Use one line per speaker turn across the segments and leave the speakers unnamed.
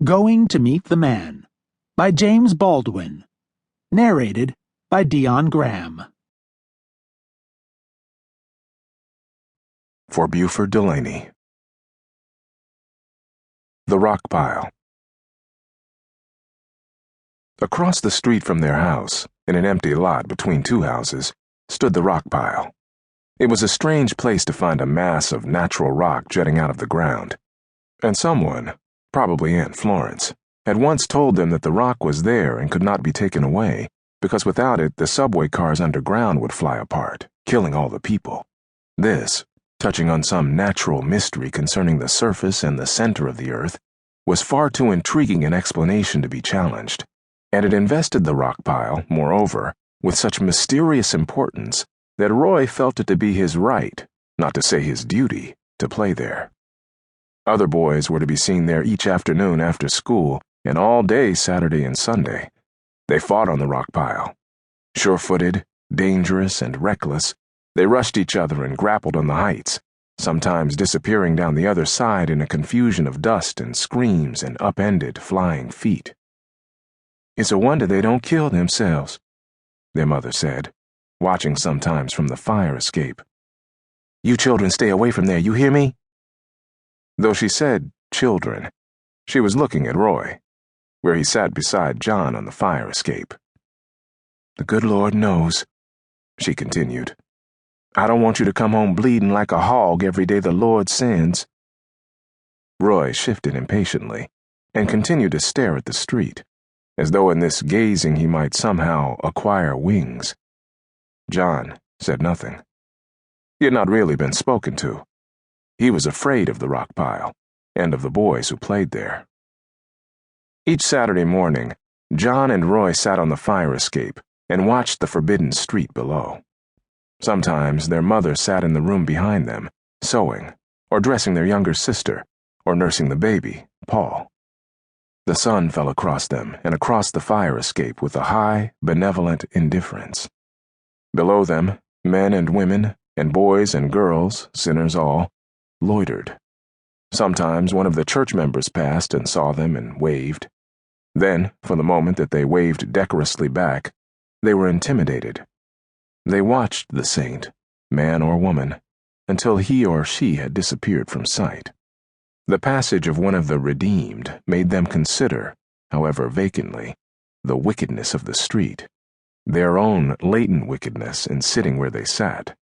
Going to Meet the Man by James Baldwin. Narrated by Dion Graham.
For Buford Delaney. The Rock Pile. Across the street from their house, in an empty lot between two houses, stood the rock pile. It was a strange place to find a mass of natural rock jutting out of the ground. And someone, probably Aunt Florence, had once told them that the rock was there and could not be taken away, because without it the subway cars underground would fly apart, killing all the people. This, touching on some natural mystery concerning the surface and the center of the earth, was far too intriguing an explanation to be challenged, and it invested the rock pile, moreover, with such mysterious importance that Roy felt it to be his right, not to say his duty, to play there. Other boys were to be seen there each afternoon after school and all day Saturday and Sunday. They fought on the rock pile. Sure-footed, dangerous, and reckless, they rushed each other and grappled on the heights, sometimes disappearing down the other side in a confusion of dust and screams and upended, flying feet. "It's a wonder they don't kill themselves," their mother said, watching sometimes from the fire escape. "You children stay away from there, you hear me?" Though she said children, she was looking at Roy, where he sat beside John on the fire escape. "The good Lord knows," she continued. "I don't want you to come home bleeding like a hog every day the Lord sends." Roy shifted impatiently and continued to stare at the street, as though in this gazing he might somehow acquire wings. John said nothing. He had not really been spoken to. He was afraid of the rock pile and of the boys who played there. Each Saturday morning, John and Roy sat on the fire escape and watched the forbidden street below. Sometimes their mother sat in the room behind them, sewing, or dressing their younger sister, or nursing the baby, Paul. The sun fell across them and across the fire escape with a high, benevolent indifference. Below them, men and women, and boys and girls, sinners all, loitered. Sometimes one of the church members passed and saw them and waved. Then, for the moment that they waved decorously back, they were intimidated. They watched the saint, man or woman, until he or she had disappeared from sight. The passage of one of the redeemed made them consider, however vacantly, the wickedness of the street, their own latent wickedness in sitting where they sat,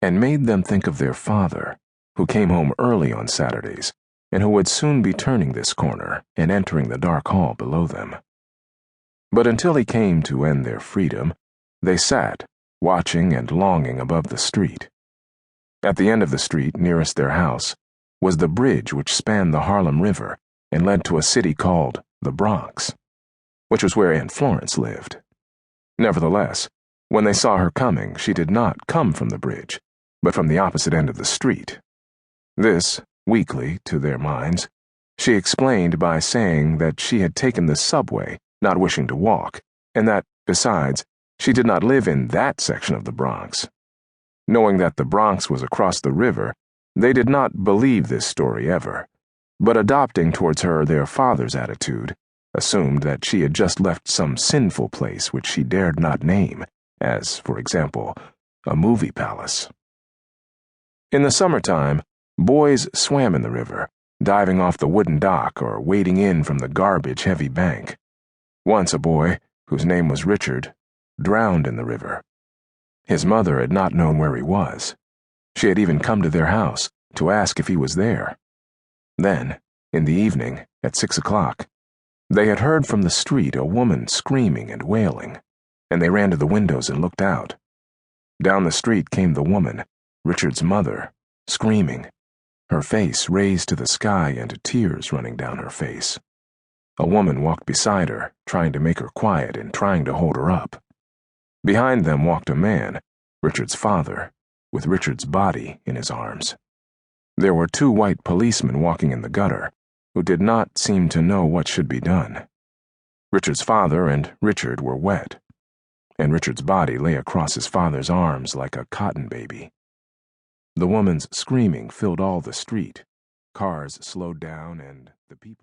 and made them think of their father, who came home early on Saturdays, and who would soon be turning this corner and entering the dark hall below them. But until he came to end their freedom, they sat, watching and longing above the street. At the end of the street, nearest their house, was the bridge which spanned the Harlem River and led to a city called the Bronx, which was where Aunt Florence lived. Nevertheless, when they saw her coming, she did not come from the bridge, but from the opposite end of the street. This, weakly, to their minds, she explained by saying that she had taken the subway, not wishing to walk, and that, besides, she did not live in that section of the Bronx. Knowing that the Bronx was across the river, they did not believe this story ever, but adopting towards her their father's attitude, assumed that she had just left some sinful place which she dared not name, as, for example, a movie palace. In the summertime, boys swam in the river, diving off the wooden dock or wading in from the garbage-heavy bank. Once a boy, whose name was Richard, drowned in the river. His mother had not known where he was. She had even come to their house to ask if he was there. Then, in the evening, at 6 o'clock, they had heard from the street a woman screaming and wailing, and they ran to the windows and looked out. Down the street came the woman, Richard's mother, screaming, her face raised to the sky and tears running down her face. A woman walked beside her, trying to make her quiet and trying to hold her up. Behind them walked a man, Richard's father, with Richard's body in his arms. There were 2 white policemen walking in the gutter, who did not seem to know what should be done. Richard's father and Richard were wet, and Richard's body lay across his father's arms like a cotton baby. The woman's screaming filled all the street. Cars slowed down and the people